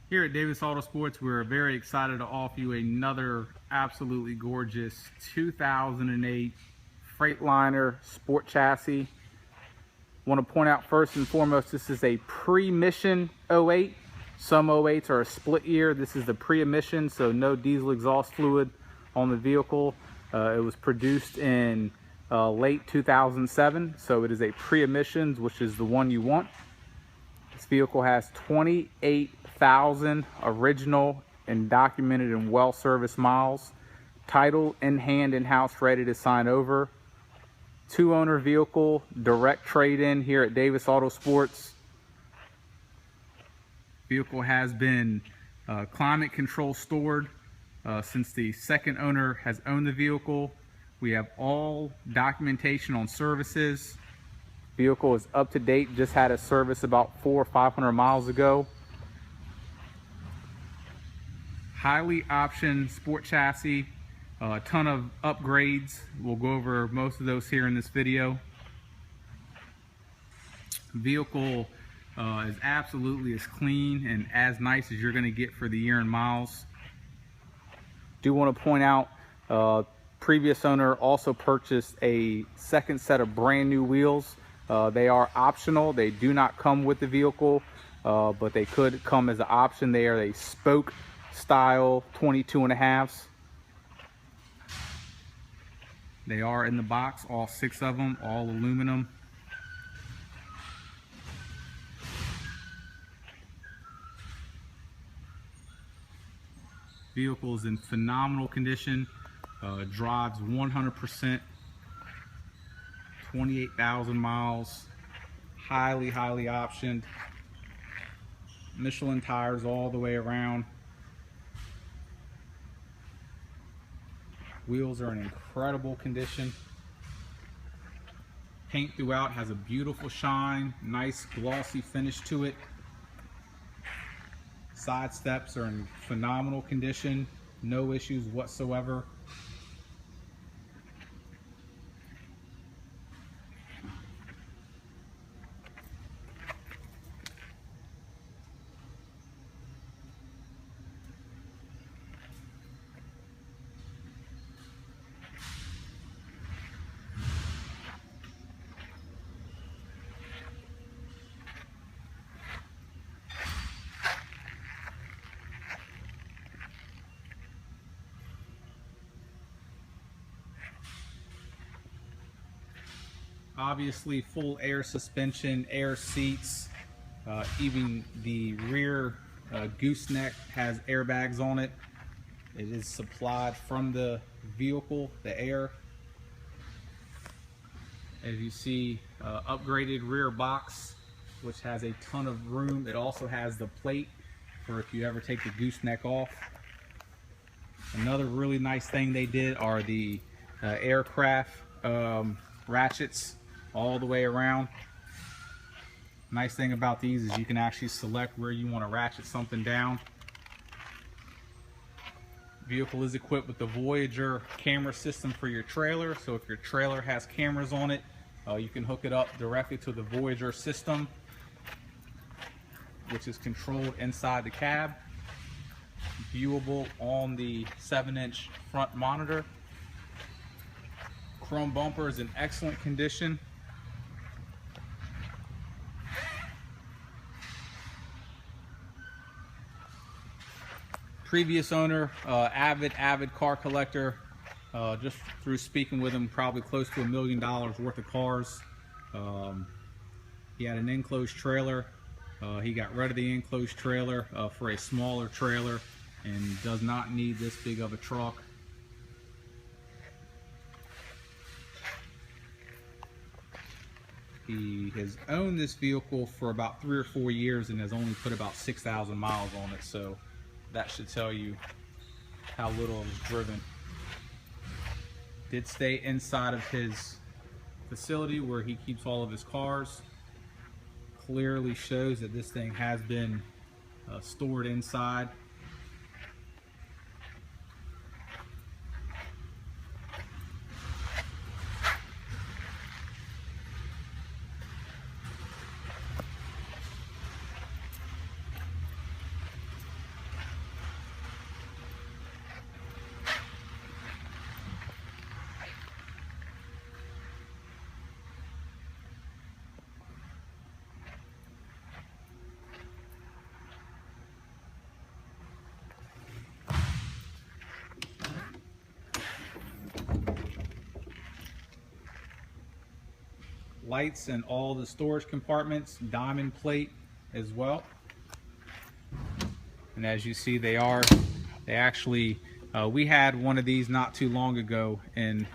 Here at Davis Autosports, we're very excited to offer you another absolutely gorgeous 2008 Freightliner Sport Chassis. Want to point out first and foremost, this is a pre-emission 08. Some 08s are a split year. This is the pre-emission, so no diesel exhaust fluid on the vehicle. It was produced in late 2007, so it is a pre-emissions, which is the one you want. This vehicle has 28,000 original and documented and well-serviced miles. Title in hand, in-house, ready to sign over. Two-owner vehicle, direct trade-in here at Davis Autosports. Vehicle has been climate control stored since the second owner has owned the vehicle. We have all documentation on services. Vehicle is up to date, just had a service about 400 or 500 miles ago. Highly optioned sport chassis, a ton of upgrades. We'll go over most of those here in this video. Vehicle is absolutely as clean and as nice as you're going to get for the year and miles. Do want to point out, previous owner also purchased a second set of brand new wheels. They are optional. They do not come with the vehicle, but they could come as an option. They are a spoke style 22.5s. They are in the box, all 6 of them, all aluminum. Vehicle is in phenomenal condition. Drives 100%. 28,000 miles, highly optioned. Michelin tires all the way around. Wheels are in incredible condition. Paint throughout has a beautiful shine, nice glossy finish to it. Side steps are in phenomenal condition, no issues whatsoever. Obviously full air suspension, air seats, even the rear gooseneck has airbags on it. It is supplied from the vehicle, the air. As you see, upgraded rear box, which has a ton of room. It also has the plate for if you ever take the gooseneck off. Another really nice thing they did are the aircraft ratchets all the way around. Nice thing about these is you can actually select where you want to ratchet something down. Vehicle is equipped with the Voyager camera system for your trailer, so if your trailer has cameras on it, you can hook it up directly to the Voyager system, which is controlled inside the cab, viewable on the 7-inch front monitor. Chrome bumper is in excellent condition. Previous owner, avid car collector. Just through speaking with him, probably close to $1 million worth of cars. He had an enclosed trailer. He got rid of the enclosed trailer for a smaller trailer and does not need this big of a truck. He has owned this vehicle for about 3 or 4 years and has only put about 6,000 miles on it, so that should tell you how little it was driven. Did stay inside of his facility where he keeps all of his cars. Clearly shows that this thing has been stored inside. lights in all the storage compartments, diamond plate as well. And as you see, they actually, we had one of these not too long ago, and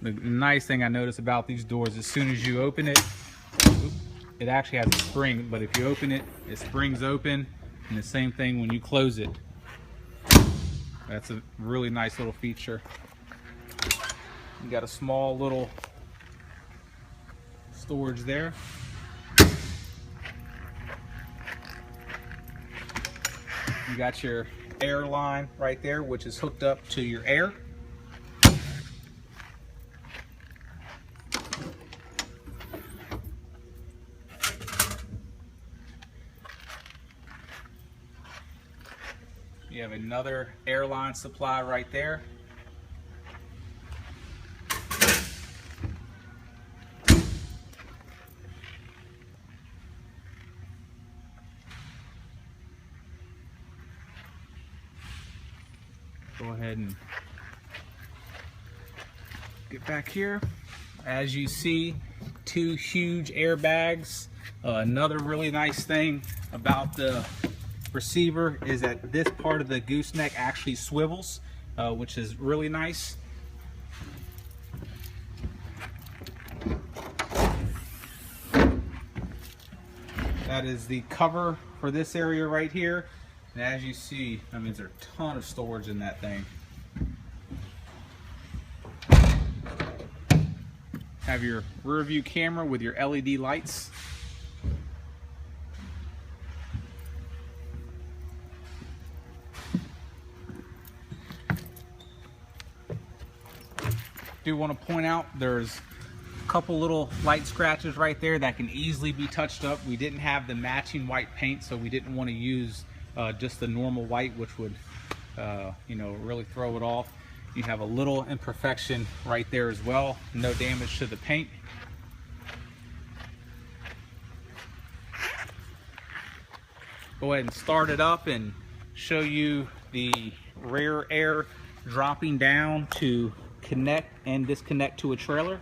the nice thing I noticed about these doors, as soon as you open it, it actually has a spring, but if you open it, it springs open, and the same thing when you close it. That's a really nice little feature. You got a small little storage there. You got your air line right there, which is hooked up to your air. You have another airline supply right there. Go ahead and get back here. As you see, two huge airbags. Another really nice thing about the receiver is that this part of the gooseneck actually swivels, which is really nice. That is the cover for this area right here. And as you see, I mean, there's a ton of storage in that thing. Have your rear view camera with your LED lights. Do want to point out there's a couple little light scratches right there that can easily be touched up. We didn't have the matching white paint, so we didn't want to use just the normal white, which would you know, really throw it off. You have a little imperfection right there as well. No damage to the paint. Go ahead and start it up and show you the rear air dropping down to connect and disconnect to a trailer.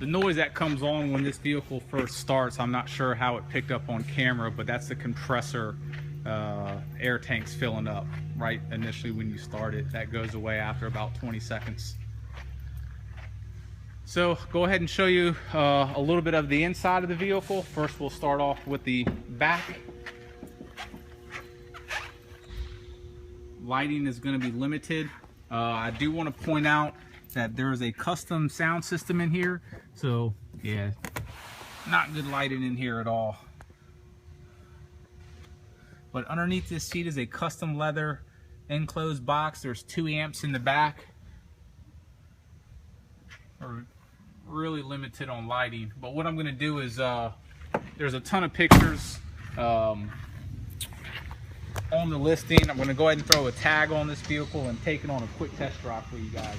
The noise that comes on when this vehicle first starts, I'm not sure how it picked up on camera, but that's the compressor air tanks filling up right initially when you start it. That goes away after about 20 seconds. So go ahead and show you a little bit of the inside of the vehicle. First we'll start off with the back. Lighting is going to be limited. I do want to point out that there is a custom sound system in here, so yeah, not good lighting in here at all. But underneath this seat is a custom leather enclosed box. There's 2 amps in the back. We're really limited on lighting, but what I'm going to do is there's a ton of pictures on the listing. I'm going to go ahead and throw a tag on this vehicle and take it on a quick test drive for you guys.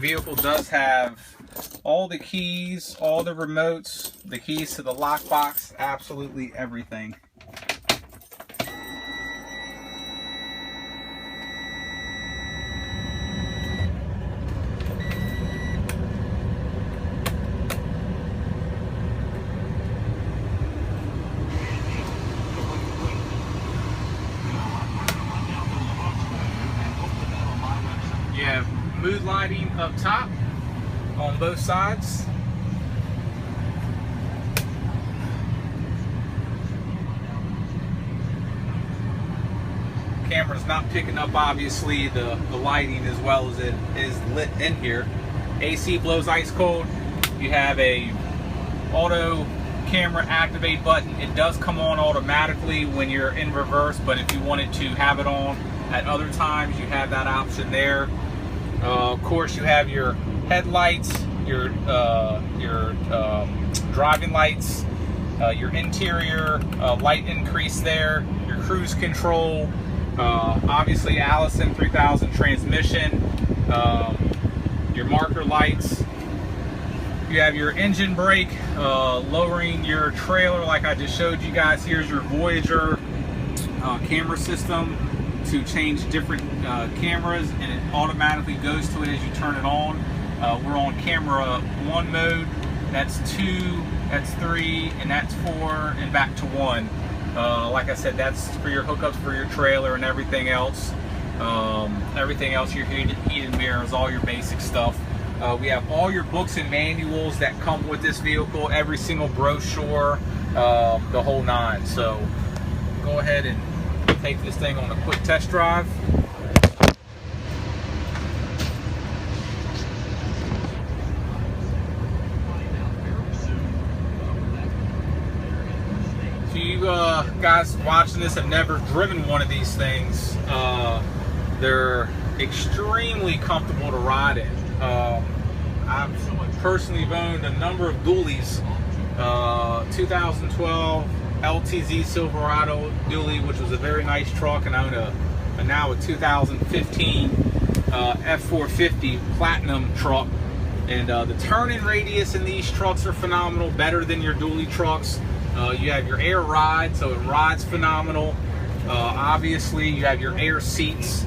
vehicle does have all the keys, all the remotes, the keys to the lockbox, absolutely everything. You have mood lighting up top on both sides. Camera's not picking up obviously the lighting as well as it is lit in here. AC blows ice cold. You have a auto camera activate button. It does come on automatically when you're in reverse, but if you wanted to have it on at other times, you have that option there. Of course, you have your headlights, your driving lights, your interior light increase there, your cruise control, obviously Allison 3000 transmission, your marker lights. You have your engine brake, lowering your trailer like I just showed you guys. Here's your Voyager camera system to change different cameras, and it automatically goes to it as you turn it on. We're on camera 1 mode, that's 2, that's 3, and that's 4, and back to 1. Like I said, that's for your hookups for your trailer and everything else. Your heated mirrors, all your basic stuff. We have all your books and manuals that come with this vehicle, every single brochure, the whole 9. So go ahead and take this thing on a quick test drive. So you guys watching this have never driven one of these things. They're extremely comfortable to ride in. I've personally owned a number of dualies. 2012 LTZ Silverado dually, which was a very nice truck, and I own now a 2015 F450 Platinum truck. And the turning radius in these trucks are phenomenal, better than your dually trucks. You have your air ride, so it rides phenomenal. Obviously, you have your air seats,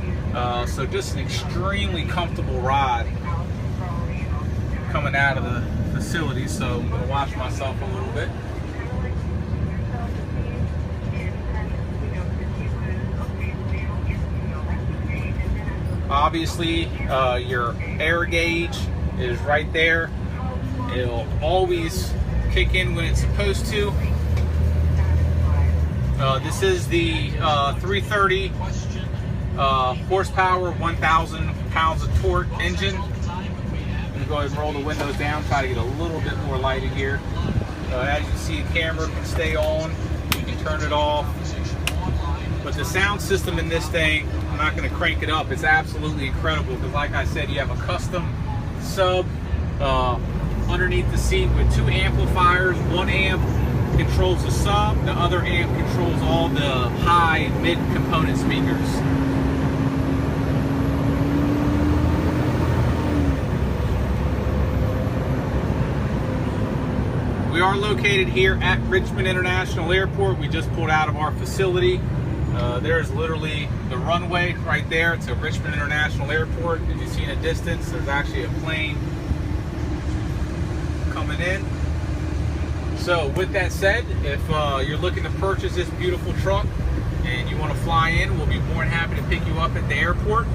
so just an extremely comfortable ride coming out of the facility. So I'm going to watch myself a little bit. Obviously, your air gauge is right there. It'll always kick in when it's supposed to. This is the 330 horsepower, 1,000 pounds of torque engine. I'm going to go ahead and roll the windows down, try to get a little bit more light in here. As you see, the camera can stay on. You can turn it off. But the sound system in this thing, I'm not going to crank it up. It's absolutely incredible because, like I said, you have a custom sub underneath the seat with 2 amplifiers. 1 amp controls the sub, the other amp controls all the high mid component speakers. We are located here at Richmond International Airport. We just pulled out of our facility. There's literally the runway right there. It's a Richmond International Airport. As you see in the distance, there's actually a plane coming in. So with that said, if you're looking to purchase this beautiful truck and you want to fly in, we'll be more than happy to pick you up at the airport.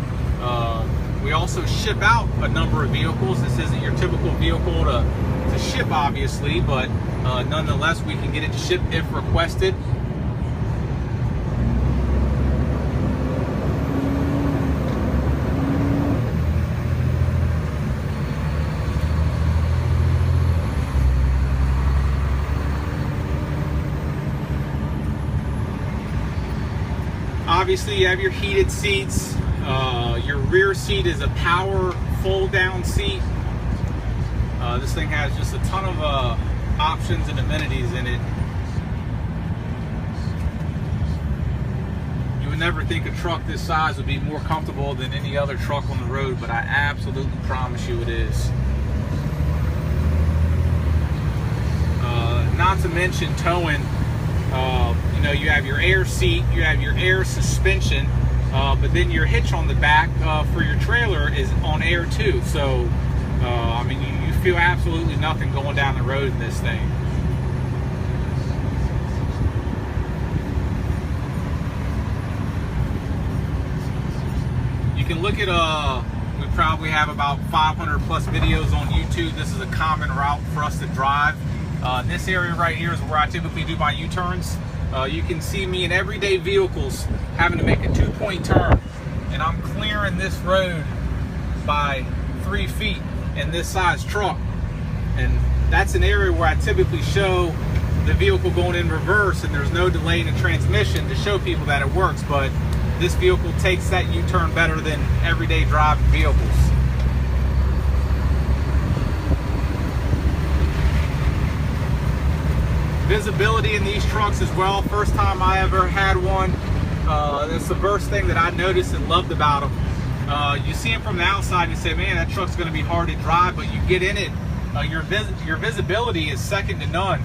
We also ship out a number of vehicles. This isn't your typical vehicle to ship, obviously, but nonetheless, we can get it shipped if requested. Obviously, you have your heated seats. Your rear seat is a power fold-down seat. This thing has just a ton of options and amenities in it. You would never think a truck this size would be more comfortable than any other truck on the road, but I absolutely promise you it is. Not to mention towing, you know, you have your air seat, you have your air suspension, but then your hitch on the back for your trailer is on air too. So, I mean, you feel absolutely nothing going down the road in this thing. You can look at, we probably have about 500 plus videos on YouTube. This is a common route for us to drive. This area right here is where I typically do my U-turns. You can see me in everyday vehicles having to make a 2-point turn, and I'm clearing this road by 3 feet in this size truck. And that's an area where I typically show the vehicle going in reverse and there's no delay in the transmission to show people that it works, but this vehicle takes that U-turn better than everyday driving vehicles. Visibility in these trucks as well. First time I ever had one, that's the first thing that I noticed and loved about them. You see them from the outside and you say, man, that truck's going to be hard to drive, but you get in it, your visibility is second to none.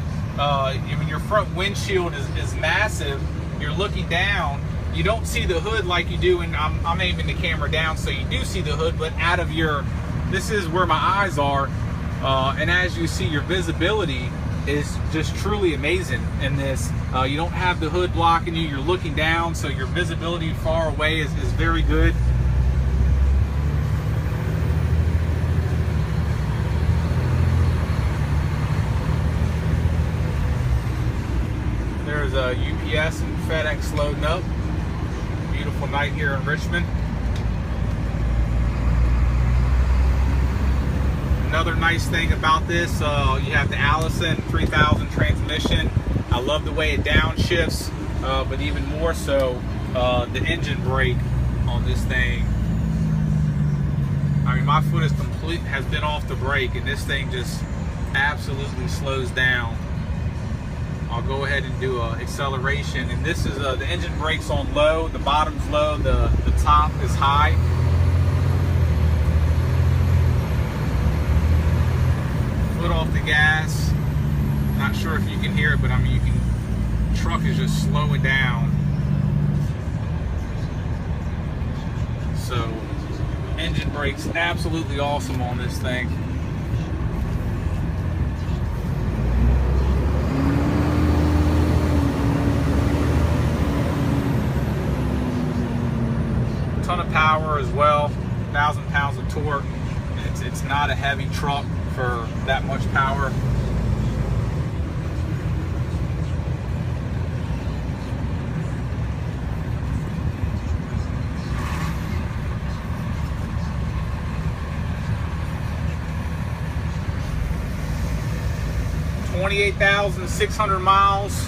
Your front windshield is massive. You're looking down. You don't see the hood like you do, and I'm aiming the camera down so you do see the hood, but out of your, this is where my eyes are, and as you see, your visibility is just truly amazing in this. You don't have the hood blocking you, you're looking down, so your visibility far away is very good. There's a UPS and FedEx loading up. Beautiful night here in Richmond. Another nice thing about this, you have the Allison 3000 transmission. I love the way it downshifts, but even more so, the engine brake on this thing. I mean, my foot has been off the brake, and this thing just absolutely slows down. I'll go ahead and do an acceleration, and this is the engine brake's on low, the bottom's low, the top is high. Foot off the gas. Not sure if you can hear it, but I mean, truck is just slowing down. So, engine brake's absolutely awesome on this thing. Ton of power as well, 1,000 pounds of torque. It's not a heavy truck for that much power. $28,600 miles.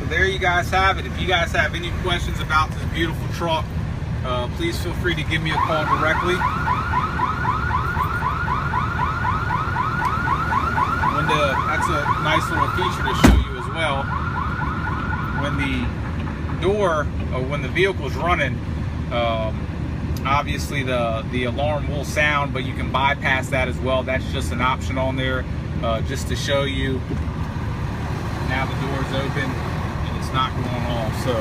There you guys have it. If you guys have any questions about this beautiful truck, please feel free to give me a call directly. That's a nice little feature to show you as well. When the door, or when the vehicle's running, obviously the alarm will sound, but you can bypass that as well. That's just an option on there, just to show you. Now the door's open. Not going off, so